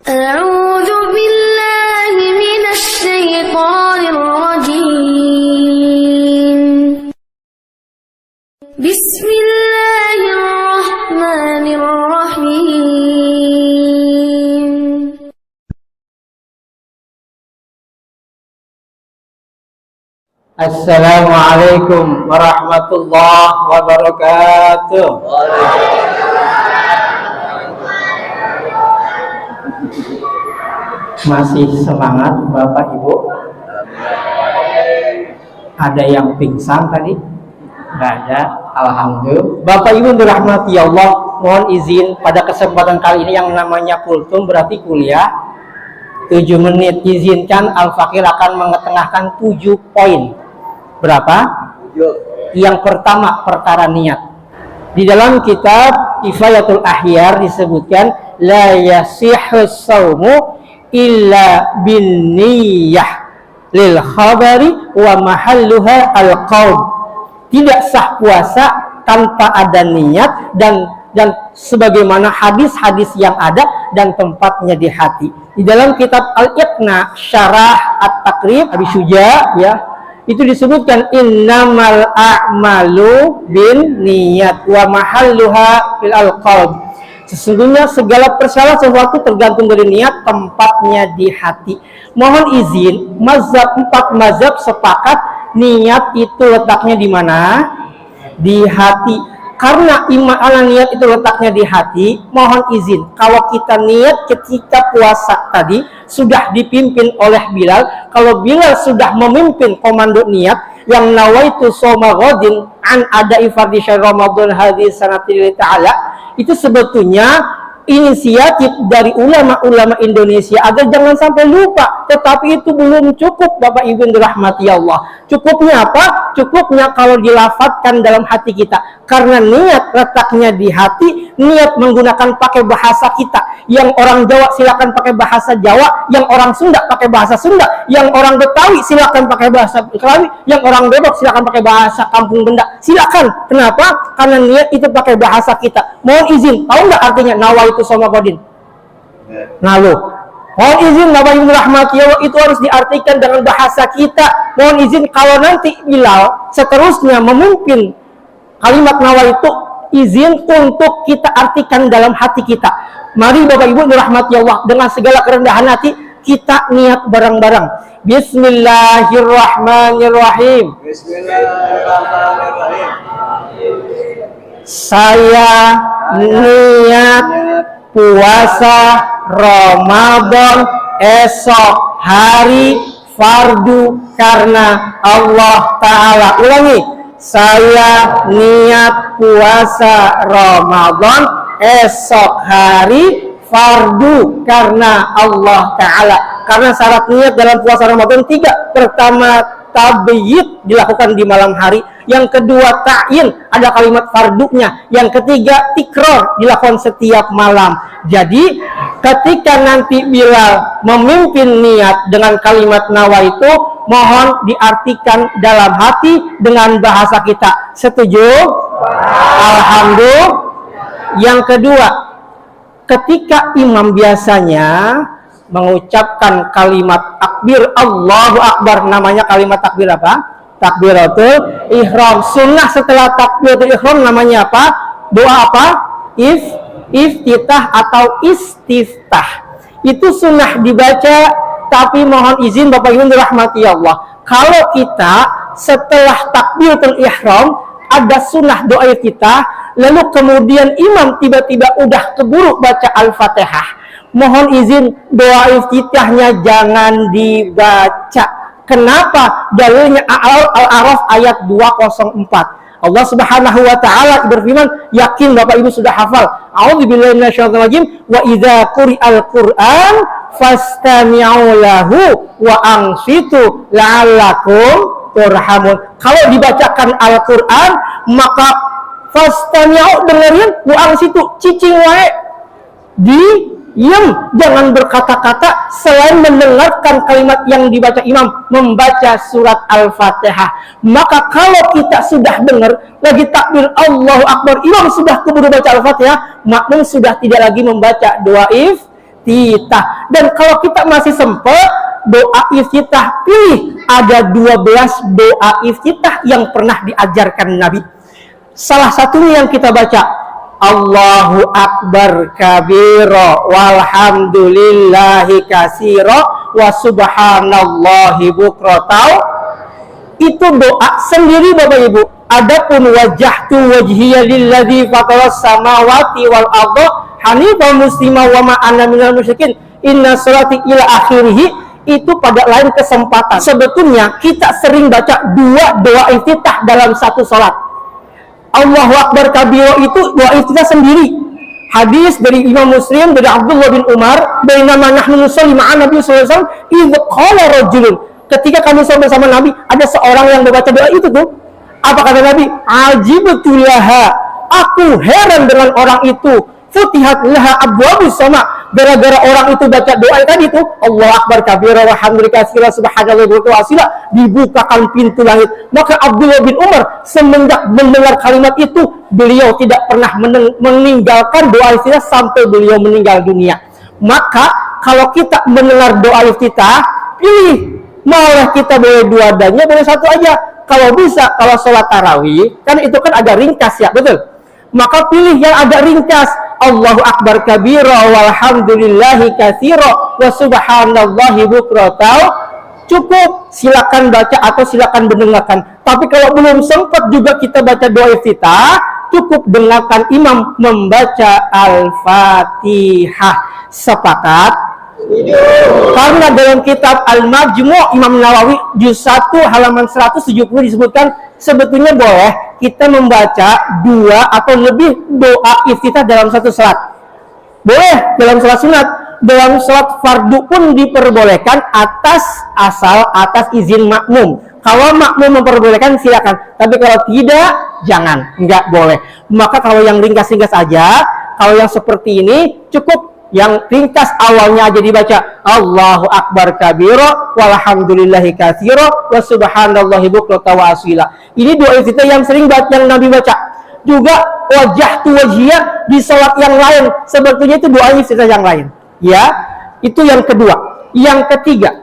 أعوذ بالله من الشيطان الرجيم. بسم الله الرحمن الرحيم. Assalamualaikum warahmatullahi wabarakatuh. Masih semangat Bapak Ibu? Ada yang pingsan tadi? Nggak ada, alhamdulillah. Bapak Ibu dirahmati Allah, mohon izin pada kesempatan kali ini yang namanya kultum berarti kuliah 7 menit. Izinkan Al-Fakir akan mengetengahkan 7 poin. Berapa? Yang pertama, perkara niat. Di dalam kitab Kifayatul Ahyar disebutkan la yasihhus shaumu illa bin niyah lil khabari wa mahalluha al qaul. Tidak sah puasa tanpa ada niat dan sebagaimana hadis-hadis yang ada dan tempatnya di hati. Di dalam kitab Al-Iqna Syarah At-Taqrib Abi Syuja ya, itu disebutkan innamal a'malu bin niyat wa mahalluha fil qalb. Sesungguhnya segala persoalan sesuatu tergantung dari niat, tempatnya di hati. Mohon izin, 4 mazhab sepakat niat itu letaknya di mana? Di hati. Karena niat itu letaknya di hati, mohon izin, kalau kita niat ketika puasa tadi sudah dipimpin oleh Bilal, kalau Bilal sudah memimpin komando niat yang nawaitu shoma ghadin an ada'i fardhi syahr Ramadan hadhihi sanati ta'ala, itu sebetulnya inisiatif dari ulama-ulama Indonesia agar jangan sampai lupa. Tetapi itu belum cukup Bapak Ibu dirahmati Allah. Cukupnya apa? Cukupnya kalau dilafadzkan dalam hati kita. Karena niat letaknya di hati, niat menggunakan pakai bahasa kita. Yang orang Jawa silakan pakai bahasa Jawa, yang orang Sunda pakai bahasa Sunda, yang orang Betawi silakan pakai bahasa Betawi, yang orang Depok silakan pakai bahasa Kampung Benda. Silakan. Kenapa? Karena niat itu pakai bahasa kita. Mohon izin, tahu nggak artinya nawaitu shoma ghadin? Nah lo, mohon izin Bapak Ibu rahmati Allah, itu harus diartikan dengan bahasa kita. Mohon izin kalau nanti Bilal seterusnya memimpin kalimat nawaitu, izin untuk kita artikan dalam hati kita. Mari Bapak Ibu dirahmati Allah, dengan segala kerendahan hati kita niat bareng-bareng. Bismillahirrahmanirrahim. Bismillahirrahmanirrahim. Saya niat puasa Ramadan esok hari fardu karena Allah Ta'ala. Ulangi, saya niat puasa Ramadan esok hari fardu karena Allah Ta'ala. Karena syarat niat dalam puasa Ramadan 3. Pertama, tabyid dilakukan di malam hari. Yang kedua, ta'yin, ada kalimat fardunya. Yang ketiga, tikror, dilakukan setiap malam. Jadi ketika nanti Bilal memimpin niat dengan kalimat nawaitu, mohon diartikan dalam hati dengan bahasa kita. Setuju? Alhamdulillah. Yang kedua, ketika imam biasanya mengucapkan kalimat takbir Allahu Akbar, namanya kalimat takbir apa? Takbiratul ihram. Sunnah setelah takbiratul ihram namanya apa? Doa apa? Iftitah atau istiftah. Itu sunnah dibaca, tapi mohon izin Bapak Ibu dirahmati Allah, kalau kita setelah takbiratul ihram ada sunnah doa iftitah, lalu kemudian imam tiba-tiba udah keburu baca Al-Fatihah, mohon izin doa iftitahnya jangan dibaca. Kenapa? Dalilnya Al-A'raf ayat 204. Allah Subhanahu wa Ta'ala berfirman, yakin Bapak Ibu sudah hafal. A'udzubillahi minasyaitonir rajim. Wa idza quri'al Qur'an fastami'u lahu wa ansitu la'allakum turhamun. Kalau dibacakan Al-Qur'an, maka fastami'u, dengerin, wa ansitu, cicing wae, diam, jangan berkata-kata selain mendengarkan kalimat yang dibaca imam, membaca surat Al-Fatihah. Maka kalau kita sudah dengar lagi takbir Allahu Akbar, imam sudah keburu baca Al-Fatihah, makmum sudah tidak lagi membaca doa iftitah. Dan kalau kita masih sempat, doa iftitah pilih ada 12 doa iftitah yang pernah diajarkan Nabi. Salah satunya yang kita baca, Allahu Akbar kabira walhamdulillahi katsira wa subhanallahi bukratan. Itu doa sendiri Bapak Ibu. Adapun wajjahtu wajhiya lilladzi fataras samawati wal arda hanifan muslima wa ma ana minal musyrikin inna sholati ila akhirih, itu pada lain kesempatan. Sebetulnya kita sering baca 2 doa iftitah dalam satu salat. Allahu Akbar kabiro itu doa iftitah sendiri. Hadis dari Imam Muslim dari Abdullah bin Umar, bainama nahnu nusalli ma'an Nabi sallallahu alaihi wasallam idz qala rajulun, ketika kami sholat bersama Nabi, ada seorang yang membaca doa itu tuh. Apa kata Nabi? Ajibtu laha, aku heran dengan orang itu. Futihat laha abwabus sama, gara-gara orang itu baca doa tadi itu, Allah Akbar kabira walhamdulillahi katsira subhanallahi wa ta'ala, dibukakan pintu langit. Maka Abdullah bin Umar semenjak mendengar kalimat itu, beliau tidak pernah meninggalkan doa iftitah sampai beliau meninggal dunia. Maka kalau kita mendengar doa iftitah, pilih, maulah kita boleh 2 adanya, boleh 1 aja. Kalau bisa, kalau sholat tarawih, kan itu kan agak ringkas ya, betul? Maka pilih yang agak ringkas. Allahu Akbar kabira walhamdulillahi katsira wa subhanallahi bukratan. Cukup, silakan baca atau silakan mendengarkan. Tapi kalau belum sempat juga kita baca doa iftitah, cukup dengarkan imam membaca Al-Fatihah. Sepakat? Karena dalam kitab Al-Majmu' Imam Nawawi juz 1 halaman 170 disebutkan sebetulnya boleh kita membaca 2 atau lebih doa iftitah dalam satu salat. Boleh dalam salat sunat, dalam salat fardu pun diperbolehkan atas izin makmum. Kalau makmum memperbolehkan silakan, tapi kalau tidak jangan, enggak boleh. Maka kalau yang ringkas-ringkas aja, kalau yang seperti ini cukup. Yang ringkas awalnya aja dibaca Allahu Akbar kabira walhamdulillahi katsira wa subhanallahi bukratan wa asila. Ini doa iftitah yang sering yang Nabi baca. Juga wajjahtu wajhiya di salat yang lain, sebetulnya itu doa iftitah yang lain. Ya, itu yang kedua. Yang ketiga,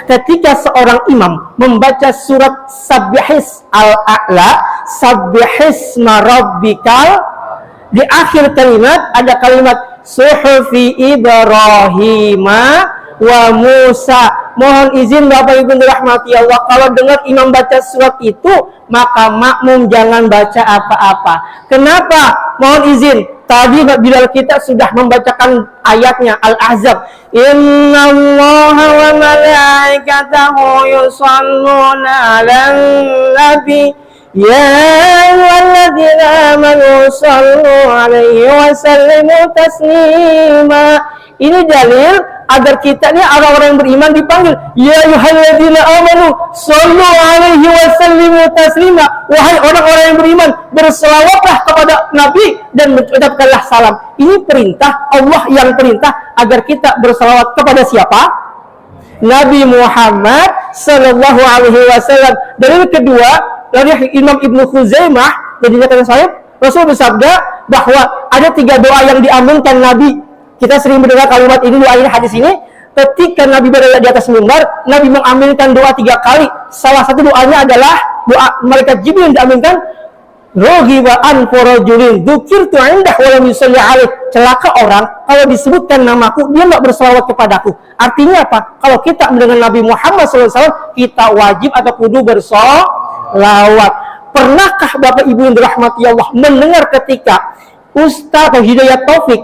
ketika seorang imam membaca surat Sabbihis al-A'la, Sabbihisma rabbikal, di akhir kalimat ada kalimat Suhufi Ibrahim wa Musa. Mohon izin Bapak Ibu dirahmati Allah, kalau dengar imam baca surat itu, maka makmum jangan baca apa-apa. Kenapa? Mohon izin. Tadi bila kita sudah membacakan ayatnya Al-Ahzab, Innallaha wa malaikatahu yusholluna 'alan nabi Ya ayyuhalladzina amanu shallu 'alaihi wa sallimu taslima. Ini dalil agar kita ini orang-orang yang beriman dipanggil ya ayyuhalladzina amanu shallu 'alaihi wa sallimu taslima. Wahai orang-orang yang beriman, berselawatlah kepada Nabi dan mengucapkanlah salam. Ini perintah, Allah yang perintah agar kita berselawat kepada siapa? Nabi Muhammad sallallahu alaihi wasallam. Dalil kedua dari Imam Ibnu Khuzaimah, jadi kata saya, Rasul bersabda bahwa ada 3 doa yang diaminkan Nabi. Kita sering mendengar kalimat ini, doa ini, hadis ini. Ketika Nabi berada di atas mimbar, Nabi mengaminkan doa 3 kali. Salah satu doanya adalah doa malaikat Jibril yang diaminkan. Raghiba an farajulin dzukirtu indah wa lam yusalli alaih. Celaka orang kalau disebutkan namaku dia enggak berselawat kepadaku. Artinya apa? Kalau kita mendengar Nabi Muhammad SAW, kita wajib atau kudu bersolawat. Pernahkah Bapak Ibu yang dirahmati Allah mendengar ketika Ustaz atau Hidayat Taufik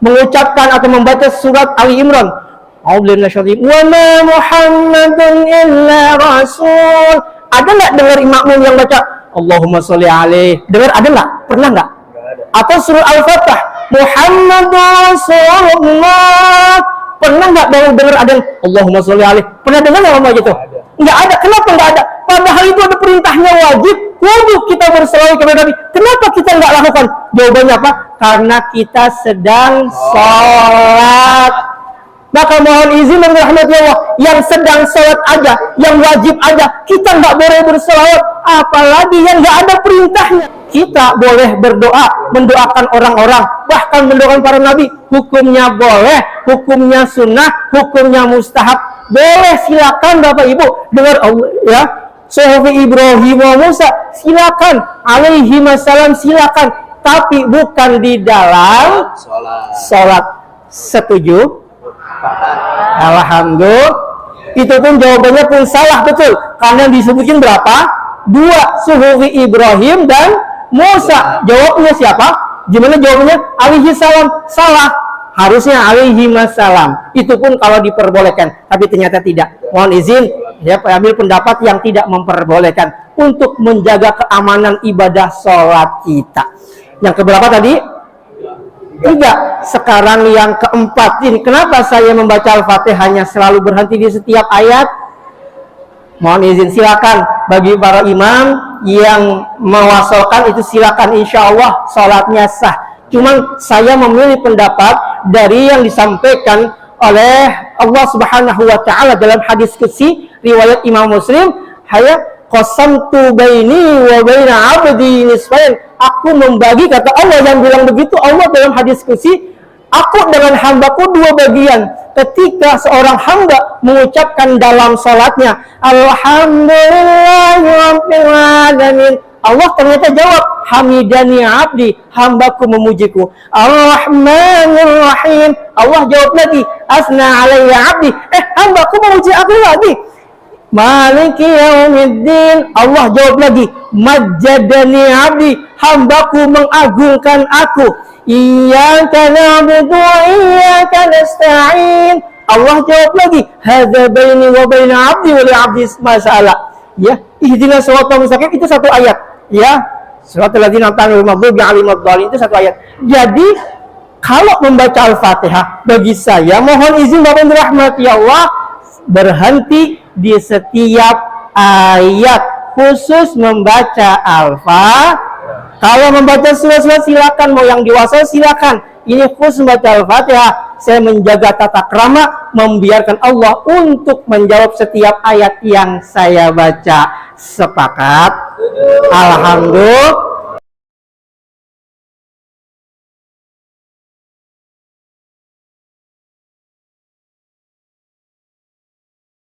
mengucapkan atau membaca surat Ali Imran, wa ma Muhammadun illa rasul? Ada nggak dengar makmum yang baca Allahumma sholli alaih? Dengar ada nggak? Pernah nggak? Atau surah Al-Fatah, Muhammadur Rasulullah? Pernah nggak dengar ada Allahumma sholli alaih? Pernah dengar nggak ngomong gitu? Nggak ada. Kenapa nggak ada? Padahal itu ada perintahnya wajib kita berselawat kepada Nabi. Kenapa kita nggak lakukan? Jawabannya apa? Karena kita sedang sholat. Maka mohon izin dan rahmatnya Allah, yang sedang sholat aja, yang wajib aja, kita nggak boleh berselawat, apalagi yang nggak ada perintahnya. kita boleh berdoa, mendoakan orang-orang, bahkan mendoakan para nabi. Hukumnya boleh, hukumnya sunnah, hukumnya mustahab. Boleh, silakan Bapak Ibu. Dengar Allah ya. Suhufi Ibrahim wa Musa, silakan. Alaihi wassalam, silakan. Tapi bukan di dalam sholat. Setuju? Alhamdulillah. Itu pun jawabannya pun salah, betul. Karena disebutkan berapa? 2, suhufi Ibrahim dan Musa. Jawabnya siapa? Gimana jawabnya? Alaihi salam. Salah. Harusnya alaihi wassalam. Itu pun kalau diperbolehkan, tapi ternyata tidak. Mohon izin, ya, ambil pendapat yang tidak memperbolehkan untuk menjaga keamanan ibadah sholat kita. Yang keberapa tadi? 3. Sekarang yang keempat ini. Kenapa saya membaca Al-Fatihahnya selalu berhenti di setiap ayat? Mohon izin, silakan bagi para imam yang mewasolkan itu silakan, insya Allah sholatnya sah. Cuman saya memilih pendapat dari yang disampaikan oleh Allah Subhanahu wa taala dalam hadis qudsi riwayat Imam Muslim, qasamtu baini wa baina 'abdi nisfain. Aku membagi, kata Allah yang bilang begitu Allah dalam hadis qudsi, aku dengan hambaku 2 bagian. Ketika seorang hamba mengucapkan dalam salatnya alhamdulillahirabbil alamin, Allah ternyata jawab hamidani abdi, hambaku memujiku. Ar-Rahmanir Rahim, Allah jawab lagi asna alayya abdi, hambaku memuji aku lagi. Maliki yaumiddin, Allah jawab lagi majjadani abdi, hambaku mengagungkan aku. Iyyaka na'budu wa iyyaka nasta'in, Allah jawab lagi hadza baini wa baina abdi wa li abdi mas'ala. Ya, ihdinas siratal mustaqim itu 1 ayat. Ya, suratul ladzina an'amta 'alaihim itu 1 ayat. Jadi kalau membaca Al-Fatihah bagi saya, mohon izin Bapak dirahmati Allah, berhenti di setiap ayat, khusus membaca Al-Fatihah. Kalau membaca surat-surat silakan, mau yang dewasa silakan. Ini khusus membaca Al-Fatihah. Saya menjaga tata krama, membiarkan Allah untuk menjawab setiap ayat yang saya baca. Sepakat? Alhamdulillah.